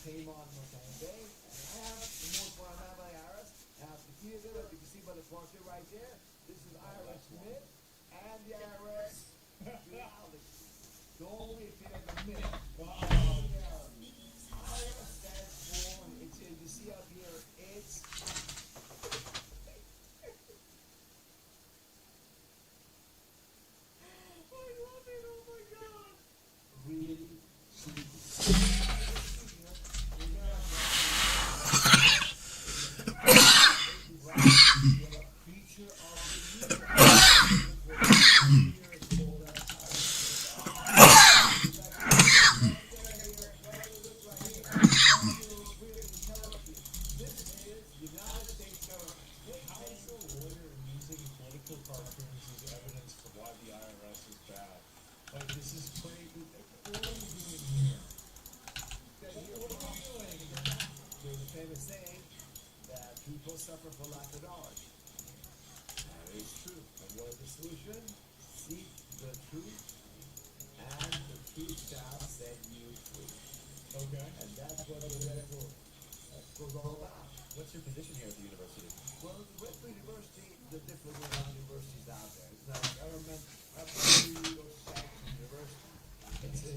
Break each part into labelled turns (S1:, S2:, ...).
S1: came on Mustang Bay, and I have the most fun I have by IRS. Now, the key is that you can see by the poster right there, this is IRS myth and the IRS reality. Don't wait for the myth. IRS stands for, it's, you see up here, it's really people suffer for lack of knowledge. That is true. And what is the solution? Seek the truth, and the truth shall set you free. Okay. And that's what the medical goes all about.
S2: What's your position here at the university?
S1: Well, the Redfield University is different than other universities out there. It's not a government, or sanctioned university. It's a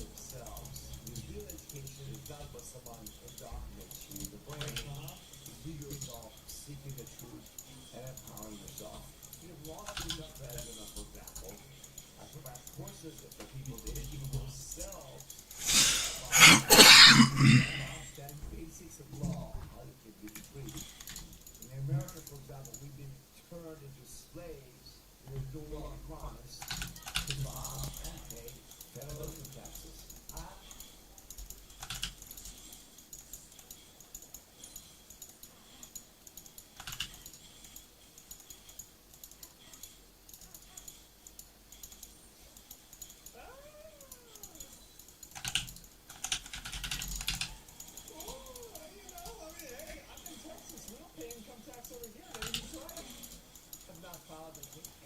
S1: themselves. The real education is not what someone indoctrinates you. The brain is you yourself seeking the truth and empowering yourself. You have lost enough eczema, for example. I provide courses for people that even themselves understand basics of law, how you can be free. In America, for example, we've been turned into slaves. We're no longer promised to bob and pay federal income taxes.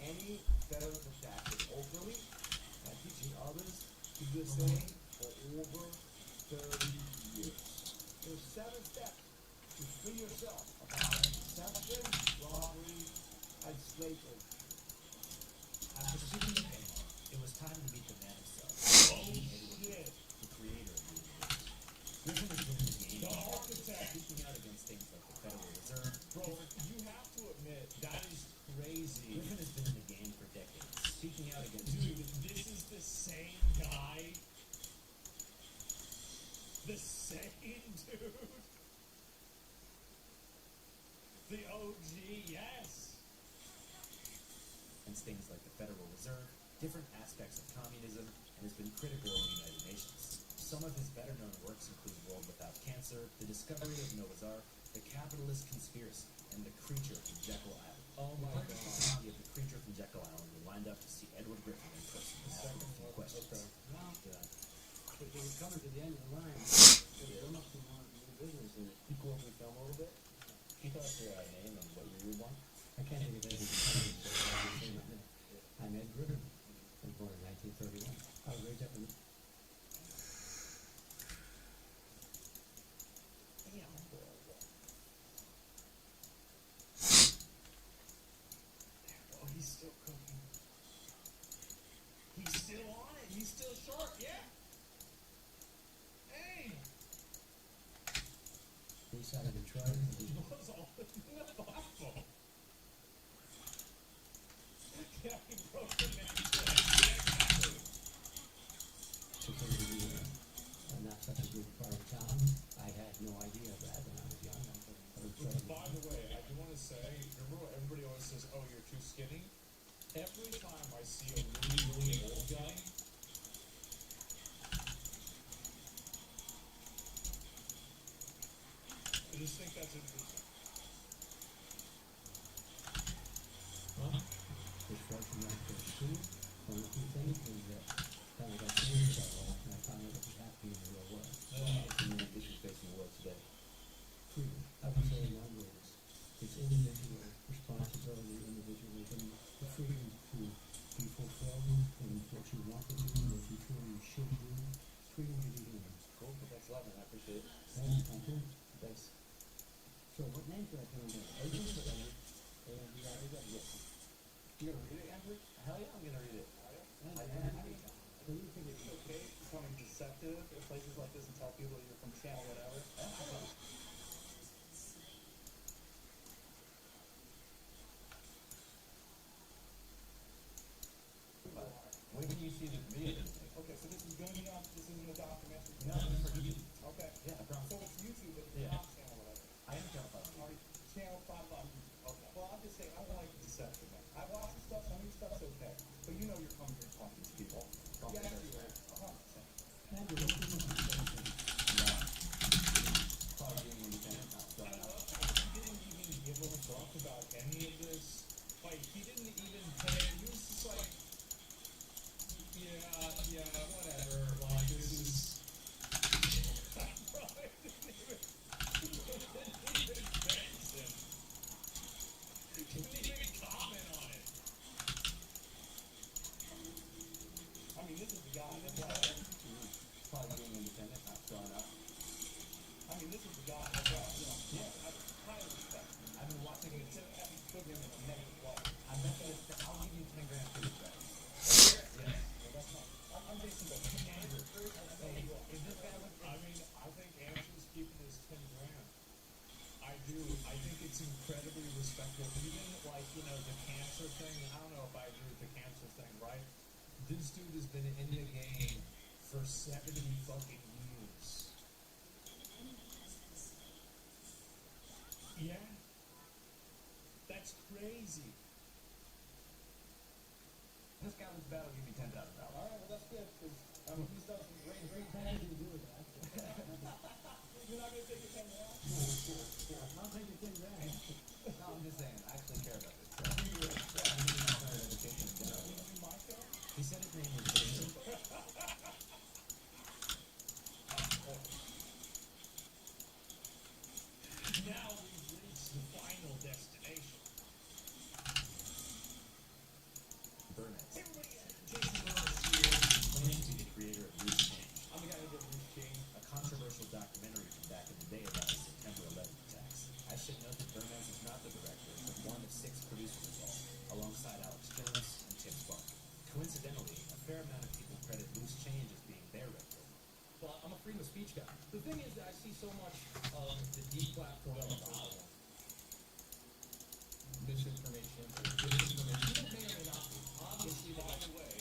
S1: Any federal income taxes openly and teaching others to do the same for over 30 years. There's 7 steps to free yourself about deception, robbery, and slavery.
S2: After speaking to Penny, it was time to meet the man himself.
S1: Oh, shit.
S2: The creator of the universe. Griffin has been in the game.
S1: The architect.
S2: Speaking out against things like the Federal Reserve.
S1: Bro, you have to admit, that is crazy.
S2: Griffin has been in the game for decades. Speaking out against...
S1: Dude, this is the same guy. The same dude. The OG, yes.
S2: And things like the Federal Reserve, different aspects of communism, and has been critical of the United Nations. Some of his better-known works include World Without Cancer, The Discovery of Noah's Ark, The Capitalist Conspiracy, and The Creature from Jekyll Island.
S1: Oh my
S2: God.
S1: God.
S2: A copy of The Creature from Jekyll Island. We're lined up to see Edward Griffin in person and ask him a few questions.
S1: Okay.
S3: Well, if they were coming to the end of the line, there must be more business in it.
S1: You go over and film a little bit?
S2: Can you tell us your name and what year you're born?
S3: I can't think of anything to tell you, so I'll just say my name. I'm Ed Griffin. I was born in 1931. I was raised up in
S1: Oh, he's still cooking. He's still on it. He's still sharp. Yeah. Hey.
S3: the east side of Detroit.
S1: What's all in the Bible? Yeah, he broke the man's leg.
S3: Supposed to be not such a good part of town. I had no idea of that when I was young. I was
S1: By the way, I do want to say, remember what everybody always says, oh, you're too skinny? Every time I see a really, really old guy, I just think that's interesting.
S3: Well, just right from that first school, one of the few things was that when I got serious about life and I found out what was happening in the real world.
S2: Community issues facing the world today.
S3: Freedom. I would say in one word, it's individual responsibility, individualism, the freedom to be fulfilled name for that kind of thing. And you got to get it.
S1: You gonna read it, Andrew?
S2: Hell yeah, I'm gonna read it.
S3: And so you think
S4: It's okay becoming deceptive in places like this and tell people you're from channel whatever.
S2: When can you see this video?
S4: Okay, so this is gonna be on, this isn't a documentary.
S2: No, it's for you.
S4: Okay.
S2: Yeah, I promise.
S4: So it's YouTube, but it's
S2: Yeah.
S4: not channel whatever.
S2: I am terrified.
S4: Are you channel 5 on YouTube? Okay. Well, I'm just saying, I don't like the deception, man. I watch the stuff, some of your stuff's okay. But you know you're coming here to talk to these people.
S2: Probably
S4: Yeah,
S2: very
S4: you
S2: fair.
S4: are. 100%.
S3: Andrew, what do you think about that thing?
S2: Yeah. Probably being independent, not
S4: I
S2: flying out.
S4: love how he didn't even give a fuck about any of this. Like, he didn't even pay. He was just like, yeah, whatever. Like, this is. Bro, it didn't even thanks him. He didn't even comment on it. I mean, this is the guy that's like,
S2: Probably being independent, not flying out.
S4: I mean, this is the guy that's like, I highly respect him.
S2: I've been watching it.
S4: To have you put him in a negative light.
S2: I'm not gonna. I'll give you 10 grand for this guy.
S4: Yeah. Well, that's not. I'm basing the Andrew.
S2: If this guy was,
S4: I mean, I think Andrew's keeping his 10 grand. I do. I think it's incredibly respectful. Even like, the cancer thing. I don't know if I agree with the cancer thing, right? This dude has been in the game for 70 fucking years. Yeah. That's crazy.
S2: this guy was about to give me $10,000.
S4: All right, well that's good because he's done some great.
S3: What do you do with that?
S4: You're not gonna take your 10 grand.
S3: I'll take your 10 grand.
S2: No, I'm just saying, I actually care about this guy. I need an alternative education in general.
S4: You might go.
S2: He said his name was Jason.
S4: Now we've reached the final destination.
S2: Burnett.
S4: Hey everybody, Jason Burns here.
S2: Claims to be the creator of Loose Change,
S4: I'm the guy who did Bruce King.
S2: a controversial documentary from back in the day about the September 11th attacks. I should note that Burnett is not the director, but one of 6 producers involved, alongside Alex Jones and Tim Spark. Coincidentally, a fair amount of people credit Loose Change as being their record.
S5: Well, I'm a freedom of speech guy. The thing is that I see so much of the deplatforming of misinformation or disinformation. It may or may not be. Obviously,
S4: By the way,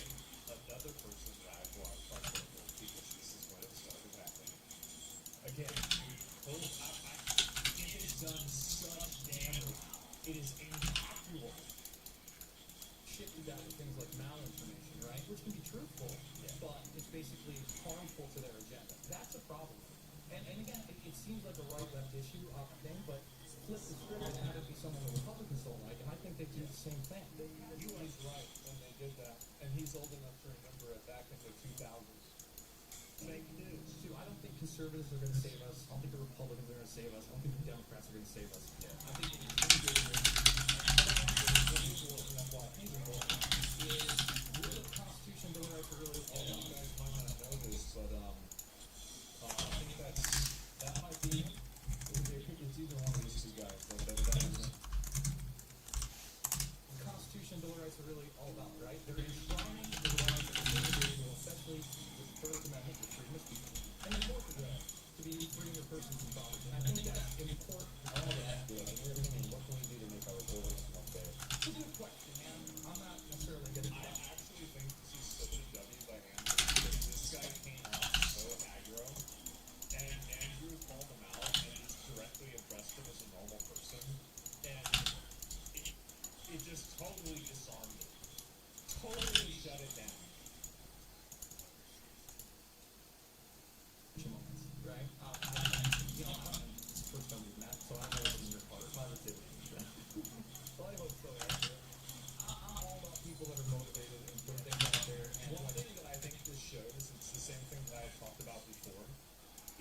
S4: another person that I've watched on political people, this is when it started happening. Again, it has done such damage. It is incalculable.
S5: shit you got with things like malinformation, right? Which can be truthful, but it's basically harmful to their agenda. That's a problem. And again, it seems like a right-left issue thing, but flip the script and have it be someone the Republicans don't like, and I think they do the same thing.
S4: He was right when they did that, and he's old enough to remember it back in the 2000s. Fake news.
S5: Too, I don't think conservatives are going to save us. I don't think the Republicans are going to save us. I don't think the Democrats are going to save us. I think it is really the Constitution, Bill of Rights are really all
S4: You guys might not know this, but I think that might be. It's either one of these two guys, but that is.
S5: the Constitution, Bill of Rights are really all about, right? They're enshrining the rights of the individual, especially with the First Amendment, the freedom of speech, and the Fourth Amendment, to be freedom of persons and property. And I think that's important.
S2: All of that, good. In your opinion, what can we do to make our borders more fair?
S5: It's a good question, man. I'm not necessarily going to
S4: I actually think this is such a W by Andrew because this guy came off so aggro, and Andrew called him out and just directly addressed him as a normal person, and it just totally disarmed him. Totally shut it down.
S5: moments, right? I'm the first time we've met, so I know what's in your heart. Positivity.
S4: Well, I hope so, Andrew.
S5: I'm all about people that are motivated and put things out there. And
S4: One thing that I think this shows, it's the same thing that I've talked about before,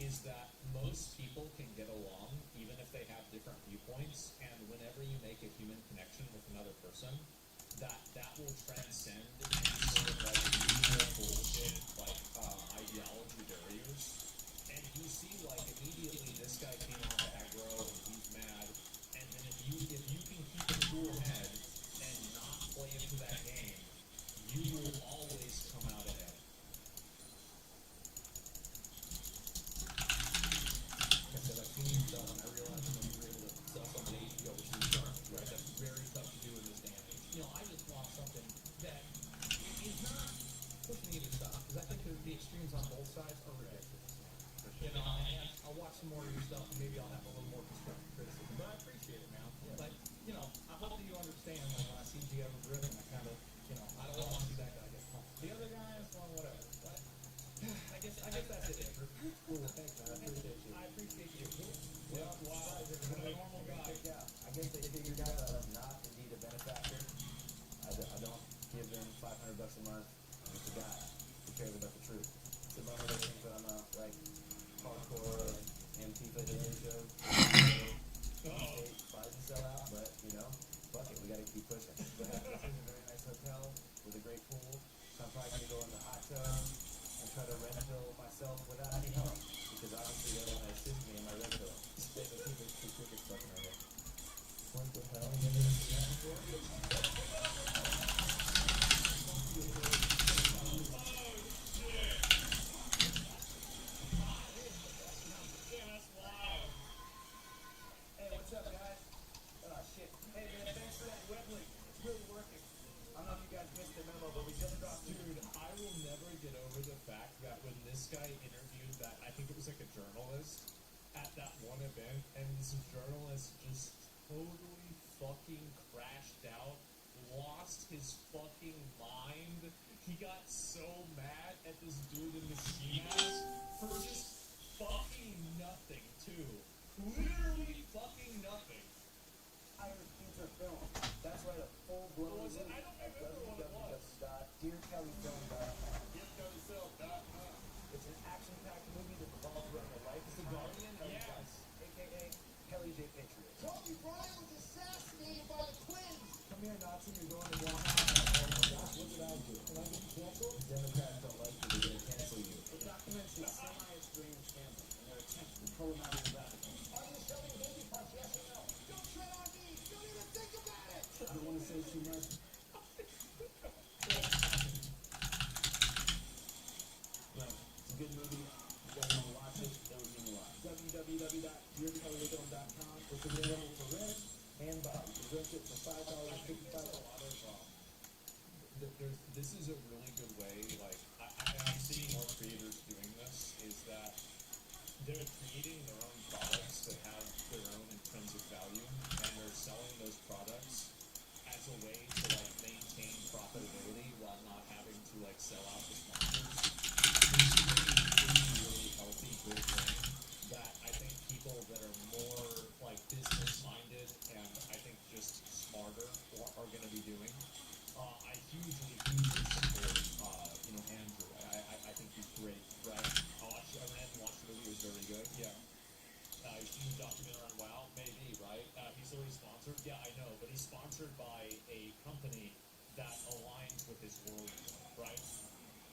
S4: is that most people can get along even if they have different viewpoints, and whenever you make a human connection with another person, that will transcend any sort of like usual bullshit like ideology barriers. And you see, like immediately this guy came off aggro and he's mad,
S5: criticize are ridiculous. You know, and I'll watch some more of your stuff and maybe I'll have a little more constructive criticism. But I appreciate it, man. Like, you know, I hope that you understand, like, when I see Gio driven, I kind of, you know, I don't want to see that guy get pumped. The other guys, well, whatever. But I guess that's it, Andrew.
S3: Cool, thanks, man, I appreciate you.
S5: I appreciate you.
S1: Well,
S5: Wow,
S1: besides
S5: you're a
S1: everything
S5: normal guy.
S1: figured out. I guess they figured out that I'm not indeed a benefactor. I don't give them $500 a month. I'm just a guy who cares about the truth. So my mother thinks that I'm a like hardcore Antifa Dojo. Buys and sell out, but you know, fuck it, we gotta keep pushing. But this is a very nice hotel with a great pool. So I'm probably gonna go in the hot tub and try to red pill myself without any help. Because obviously they don't want to assist me in my red pill. There's a few specific stuff in there.
S3: What the hell, you never seen that before?
S1: Hey, what's up, guys? Oh, shit. Hey, man, thanks for that web link. It's really working. I don't know if you guys missed the memo, but we just dropped
S4: Dude, I will never get over the fact that when this guy interviewed that, I think it was like a journalist at that one event, and this journalist just totally fucking crashed out, lost his fucking mind. He got so mad at this dude in the ski mask for just fucking nothing, too. Literally fucking nothing.
S1: Irish feature film. That's right, a full-blown
S4: Was it? I
S1: movie
S4: don't
S1: at
S4: remember what it was.
S1: www.dearkellyfilm.com. It's an action-packed movie that revolves around the life of
S4: The Guardian?
S1: Kelly
S4: Yes.
S1: Price, aka Kelly J. Patriot.
S6: Kobe Bryant was assassinated by the twins.
S1: Come here, Nazi, you're going to Walmart. Oh my gosh, what did I do? Can I get canceled? Democrats don't like you, they're going to cancel you. It documents a semi-extreme scandal and their attempt to control out of radicals.
S6: Are you selling baby parts, yes or no? Don't tread on me. Don't even think about it.
S1: I don't want to say too much. Well, it's a good movie. You guys want to watch it? That would mean a lot. www.dearkellyfilm.com. It's available for rent and buy. You can rent it for $5.55.
S4: This is a really good way, like, I'm seeing more creators doing this, is that they're creating their own products that have their own intrinsic value, and they're selling those products as a way to, like, maintain profitability while not having to, like, sell out to sponsors. This is a really healthy, good thing that I think people that are more, like, business-minded and I think just smarter are going to be doing. I hugely support, Andrew. I think he's great, right? I ran and watched the movie, it was very good. Yeah. You've seen the documentary on WoW? Maybe, right? He's already sponsored? Yeah, I know, but he's sponsored by a company that aligns with his worldview, right?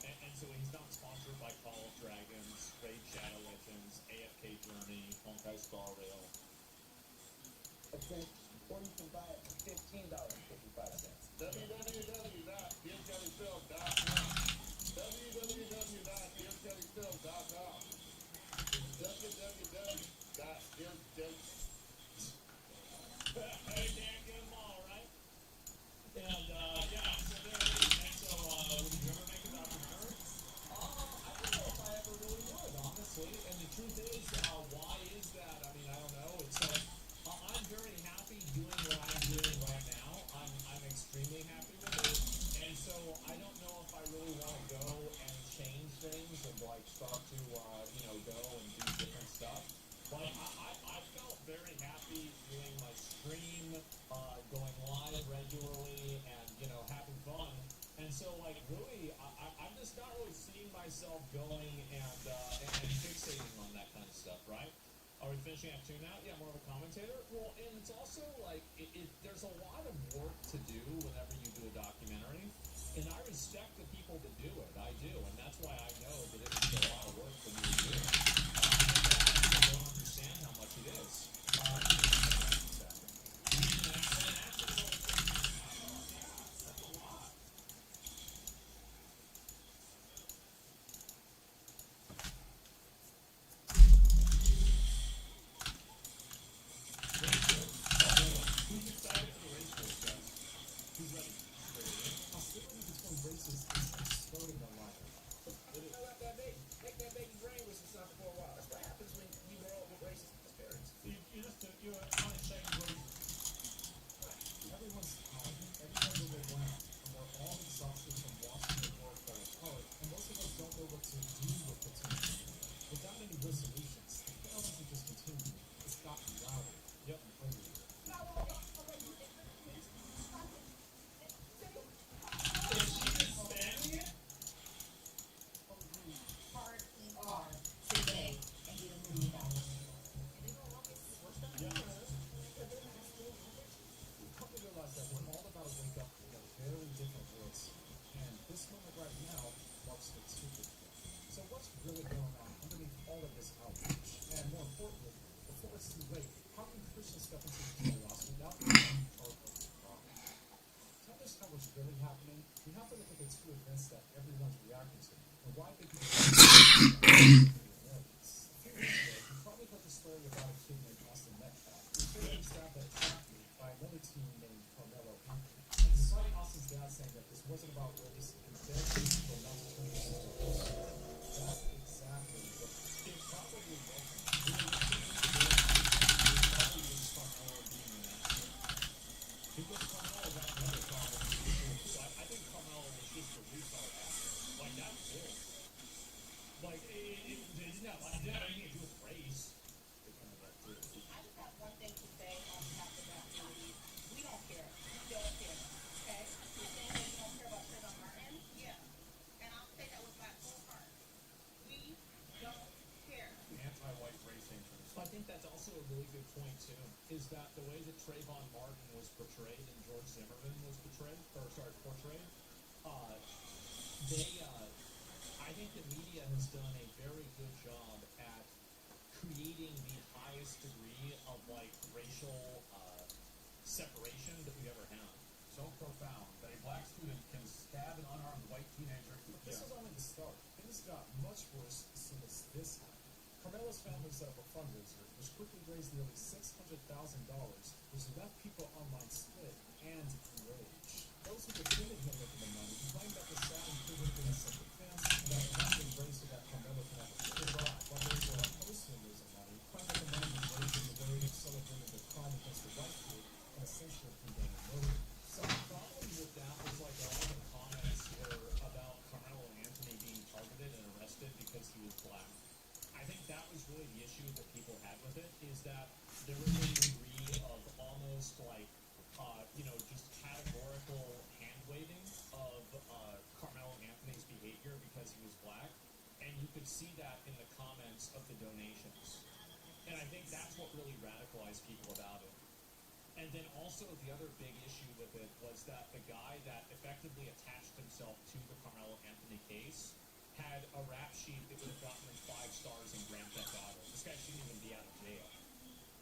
S4: And so he's not sponsored by Call of Dragons, Raid Shadow Legends, AFK Journey, Honkai Star Rail.
S1: Okay. Or you can buy it for $15.55.
S6: www.dearkellyfilm.com. www.dearkellyfilm.com. www.dearkelly.
S4: Hey, Dan, get them all, right? And, yeah, so there it is. And so, would you ever make a documentary? I don't know if I ever really would, honestly. And the truth is, why is that? I mean, I don't know. It's like, I'm very happy doing what I'm doing right now. I'm extremely happy with it. And so, I don't know if I really want to go and change things and, like, start to, go and do different stuff. But I felt very happy doing my stream, going live regularly, and having fun. And so, like, really, I'm just not really seeing myself going and fixating on that kind of stuff, right? Are we finishing Act 2 now? Yeah, more of a commentator. Well, and it's also like there's a lot of work to do whenever you do a documentary, and I respect the people that do it. I do, and that's why I know that it is a lot of work for me to do. I don't understand how much it is. Who's excited for the race course, guys? Who's ready?
S1: I still think it's one racist is exploding on
S5: what to do with the tension. Without any resolutions, the chaos doesn't just continue, it's gotten louder.
S4: Yep.
S5: And uglier. Come to realize that we're all about to wake up in a very different voice. And this moment right now marks the tipping point. So what's really going on underneath all of this outrage? And more importantly, before it's too late, how can Christians step into the chaos without being part of the problem? To understand what's really happening, we have to look at the two events that everyone's reacting to and why they can be A few years ago, you probably heard the story about a kid named Austin Metcalf who was stabbed at a track meet by another team named Carmelo Anthony. And despite Austin's dad saying that this wasn't about race, and begged people not to turn this into a lawsuit, that's exactly what it probably wasn't. Probably just Carmelo being an accident. Because Carmelo got another problem. So I think Carmelo was just a retard actor. Like, that's it. Like, it didn't have anything to do with race. It kind of that too.
S7: I just have one thing to say on behalf of that community. We don't care. We don't care. Okay? You're saying that you don't care about Trayvon Martin? Yeah. And I'll say that with my whole heart. We don't care.
S4: Anti-white race interests.
S5: So I think that's also a really good point too, is that the way that Trayvon Martin was portrayed and George Zimmerman was portrayed, I think the media has done a very good job at creating the highest degree of like racial separation that we've ever had.
S4: So profound that a black student can stab an unarmed white teenager.
S5: This is only the start. Things got much worse as soon as this happened. Carmelo's family set up a fundraiser, which quickly raised nearly $600,000, which left people online split and enraged. Those who defended him making the money claimed that the stabbing could have been a self-defense and that it had been raised so that Carmelo could have a payback, while those who are opposed to him raising money claimed that the money was raised in the way of celebrating the crime against the white kid and essentially condemning murder. So the problem with that was like all the comments were about Carmelo Anthony being targeted and arrested because he was black. I think that was really the issue that people had with it, is that there was a degree of almost like, just categorical hand-waving of Carmelo Anthony's behavior because he was black, and you could see that in the comments of the donations. And I think that's what really radicalized people about it. And then also the other big issue with it was that the guy that effectively attached himself to the Carmelo Anthony case had a rap sheet that would have gotten him 5 stars in Grand Theft Auto. This guy shouldn't even be out of jail.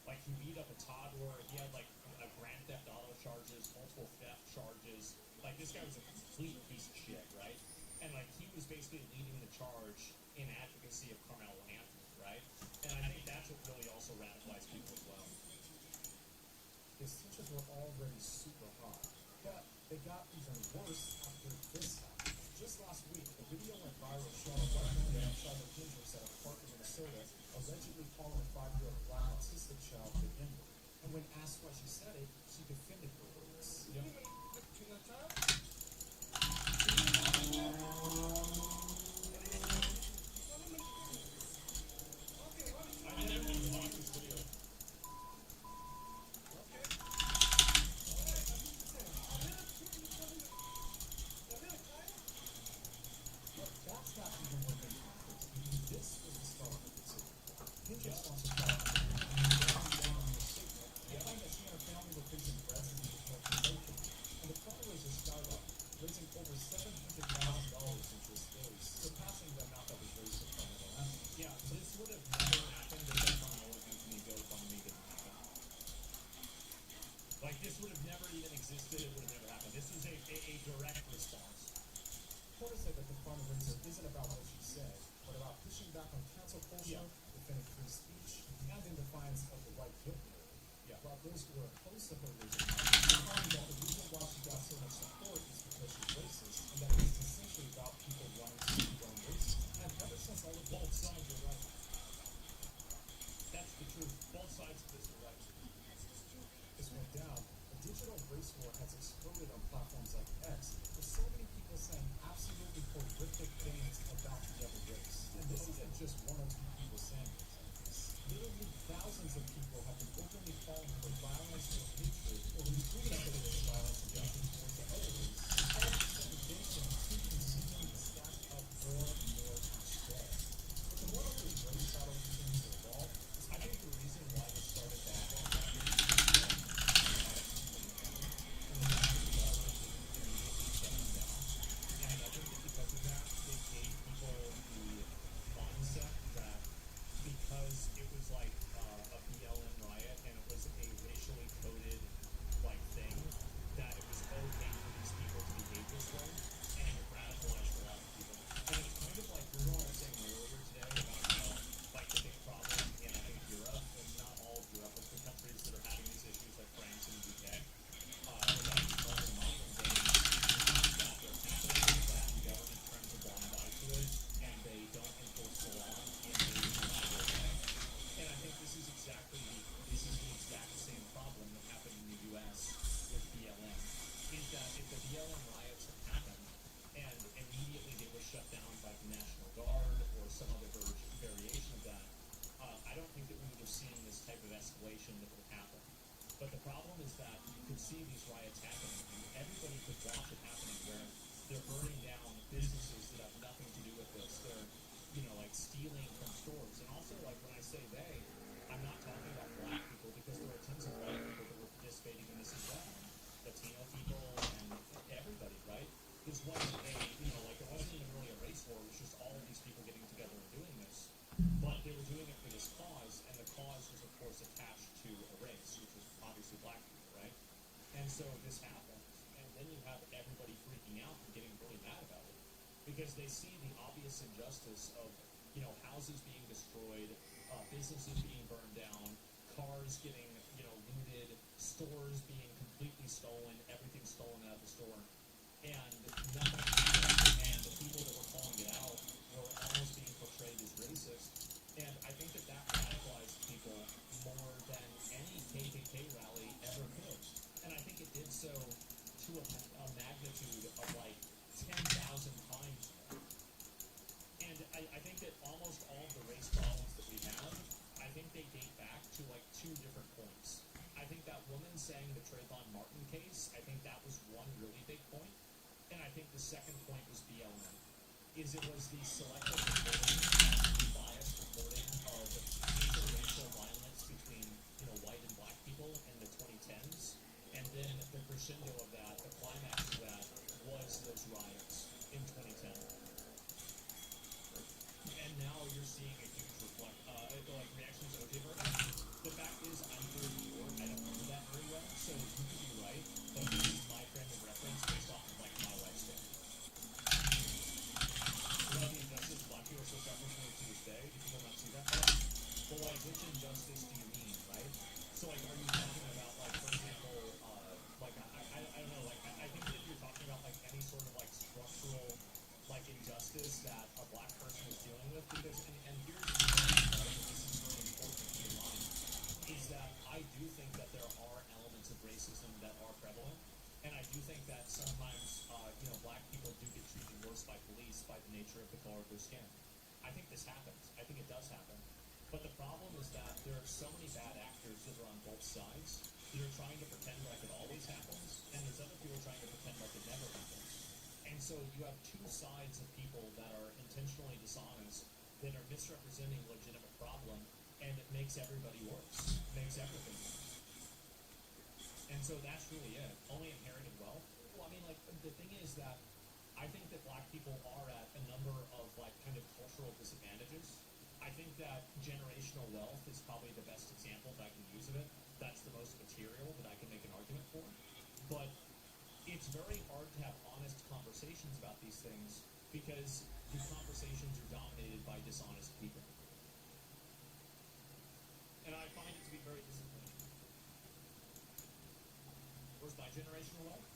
S5: Like, he beat up a toddler, he had like a Grand Theft Auto charges, multiple theft charges. Like, this guy was a complete piece of shit, right? And like, he was basically leading the charge in advocacy of Carmelo Anthony, right? And I think that's what really also radicalized people as well. His tensions were already super high, but they got even worse after this happened. Just last week, a video went viral showing a white woman outside of Hendrix at a park in Minnesota, allegedly calling a 5-year-old black autistic child the N-word. And when asked why she said it, she defended her words. I never even watched this video. But that's not even what made it worse. This was the start of the city. Hendrix wants to try to they claim that she and her family were facing threats and additional convictions. And the fundraiser skyrocketed, raising over $700,000 in just days, surpassing the amount that was raised for Carmelo Anthony. Yeah, this would have never happened if the Carmelo Anthony GoFundMe didn't happen. Like, this would have never even existed, it would have never happened. This is a direct response. Porter said that the fundraiser isn't about what she said, but about pushing back on cancel culture, defending free speech, and in defiance of the white guilt narrative. While those who were opposed to her raising money, they found that the reason why she got so much support is because she's racist, and that it's essentially about people wanting to be done racist. And ever since all of both sides are right. That's the truth. Both sides of this are right. This went down. A digital race war has exploded on platforms like X, with so many people saying absolutely horrific things about the other race.
S4: seeing this type of escalation that would happen. But the problem is that you could see these riots happening, and everybody could watch it happening where they're burning down businesses that have nothing to do with this. They're, like stealing from stores. And also, like when I say they, I'm not talking about black people because there are tons of white people that were participating in this as well. Latino people and everybody, right? This wasn't it wasn't even really a race war. It was just all of these people getting together and doing this. But they were doing it for this cause, and the cause was, of course, attached to a race, which was obviously black people, right? And so this happens, and then you have everybody freaking out and getting really mad about it because they see the obvious injustice of, houses being destroyed, businesses being burned down, cars getting, looted, stores being completely stolen, everything stolen out of the store, and nothing. And the people that were calling it out were almost being portrayed as racist. And I think that radicalized people more than any KKK rally ever could. And I think it did so to a magnitude of like 10,000 times more. And I think that almost all of the race problems that we have, I think they date back to like two different points. I think that woman saying the Trayvon Martin case, I think that was one really big point. And I think the second point was BLM. It was the selective reporting and the biased reporting of interracial violence between, white and black people in the 2010s. And then the crescendo of that, the climax of that, was those riots in 2010. And now you're seeing a huge reactions to OJ Vernon. The fact is, I'm 34. I don't know that very well, so you could be right. But this is my frame of reference based off of like my lifespan. Without the injustice, black people are still suffering from it to this day. Do people not see that? Well, like, which injustice do you mean, right? So, like, are you talking about, like, for example, I don't know, like, I think if you're talking about, like, any sort of, like, structural, like, injustice that a black person is dealing with, because, and here's the thing, right, and this is really important to keep in mind, is that I do think that there are elements of racism that are prevalent, and I do think that sometimes, black people do get treated worse by police by the nature of the color of their skin. I think this happens. I think it does happen. But the problem is that there are so many bad actors that are on both sides that are trying to pretend like it always happens, and there's other people trying to pretend like it never happens. And so you have two sides of people that are intentionally dishonest, that are misrepresenting a legitimate problem, and it makes everybody worse. It makes everything worse. And so that's really it. Only inherited wealth. Well, I mean, like, the thing is that I think that black people are at a number of, like, kind of cultural disadvantages. I think that generational wealth is probably the best example that I can use of it. That's the most material that I can make an argument for. But it's very hard to have honest conversations about these things because the conversations are dominated by dishonest people. And I find it to be very disappointing. Where's my generational wealth?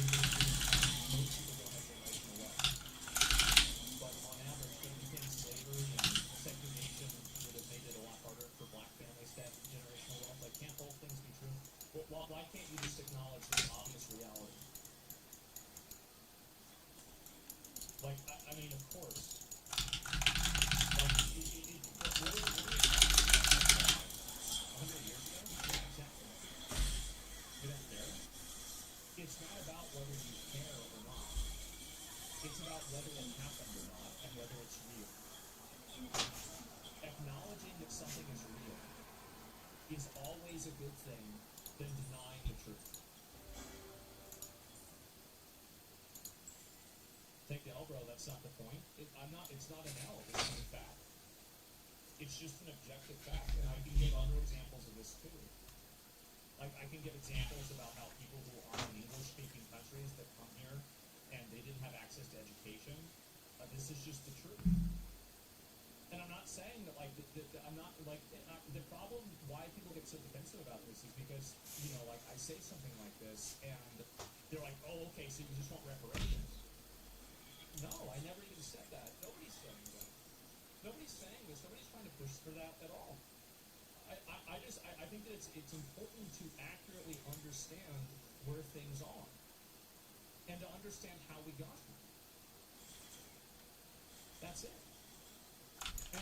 S4: Most people don't have generational wealth. But on average, don't you think slavery and segregation would have made it a lot harder for black families to have generational wealth? Like, can't both things be true? Well, why can't you just acknowledge this obvious reality? Like, I mean, of course. Like, what are you talking about? 100 years ago? Yeah, exactly. You don't care? It's not about whether you care or not. It's about whether it happened or not and whether it's real. Acknowledging that something is real is always a good thing than denying the truth. Take the L, bro, that's not the point. It's not an L, it's a fact. It's just an objective fact, and I can give other examples of this too. Like, I can give examples about how people who aren't in English-speaking countries that come here and they didn't have access to education, this is just the truth. And I'm not saying that, like, I'm not, like, the problem, why people get so defensive about this is because, like, I say something like this, and they're like, oh, okay, so you just want reparations. No, I never even said that. Nobody's saying that. Nobody's saying this. Nobody's trying to push for that at all. I think that it's important to accurately understand where things are and to understand how we got here. That's it. And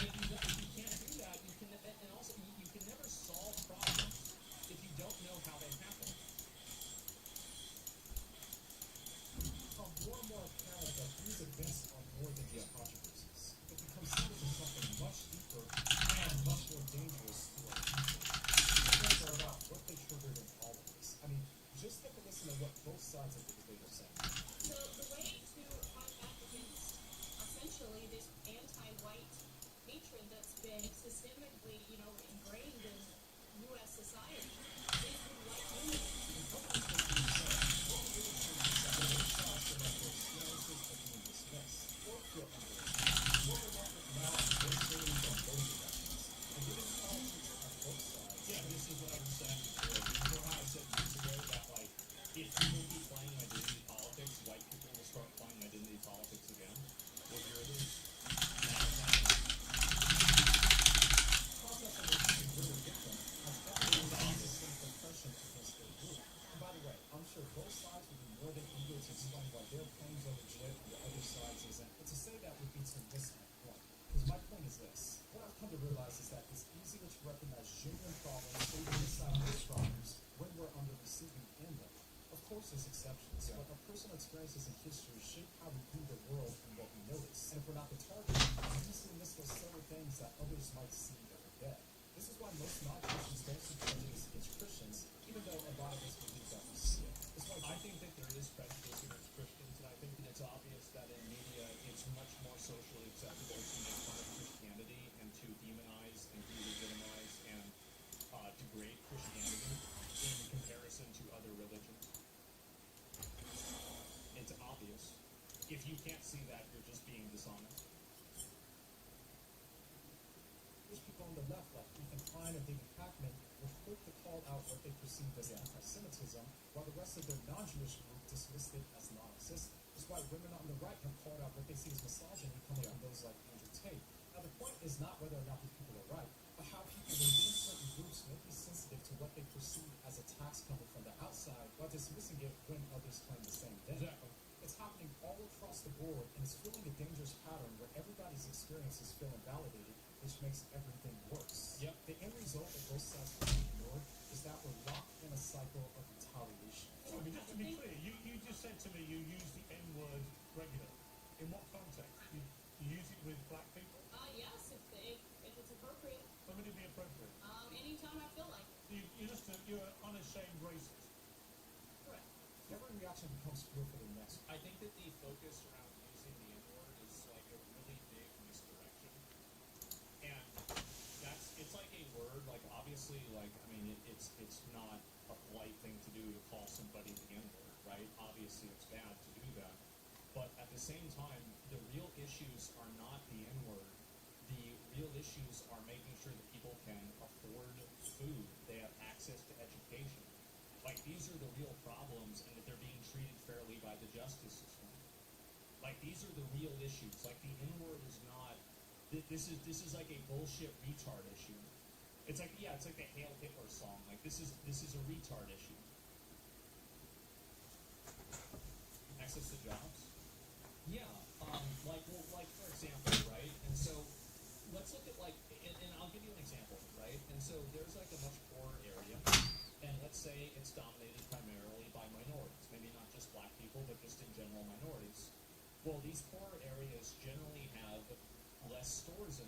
S8: others might see that are dead. This is why most non-Christians don't see prejudice against Christians, even though a lot of us believe that we see it. That's why
S4: I think that there is prejudice against Christians, and I think that it's obvious that in media it's much more socially acceptable to make fun of Christianity and to demonize and delegitimize and degrade Christianity in comparison to other religions. It's obvious. If you can't see that, you're just being dishonest.
S8: Jewish people on the left, like Ethan Klein or David Pakman, were quick to call out what they perceived as anti-Semitism, while the rest of their non-Jewish group dismissed it as non-existent. That's why women on the right have called out what they see as misogyny coming from those like Andrew Tate. Now, the point is not whether or not these people are right, but how people within certain groups may be sensitive to what they perceive as attacks coming from the outside, while dismissing it when others claim the same thing.
S4: Exactly.
S8: It's happening all across the board, and it's fueling a dangerous pattern where everybody's experiences feel invalidated, which makes everything worse.
S4: Yep.
S8: The end result of both sides being ignored is that we're locked in a cycle of retaliation.
S9: I mean, just to be clear, you just said to me you use the N-word regularly. In what context? You use it with black people?
S10: Yes, if it's appropriate.
S9: When would it be appropriate?
S10: Anytime I feel like it.
S9: You're an unashamed racist.
S10: Correct.
S8: Every reaction becomes fuel for the next.
S4: I think that the focus around using the N-word is like a really big misdirection. And it's like a word, like obviously, like, I mean, it's not a polite thing to do to call somebody the N-word, right? Obviously it's bad to do that. But at the same time, the real issues are not the N-word. The real issues are making sure that people can afford food, they have access to education. Like, these are the real problems, and that they're being treated fairly by the justice system. Like, these are the real issues. Like, the N-word is not. This is like a bullshit retard issue. It's like, yeah, it's like the Hail Hitler song. Like, this is a retard issue. Access to jobs. Yeah. Like for example, right? And so let's look at and I'll give you an example, right? And so there's like a much poorer area, and let's say it's dominated primarily by minorities, maybe not just black people, but just in general minorities. Well, these poorer areas generally have less stores in them.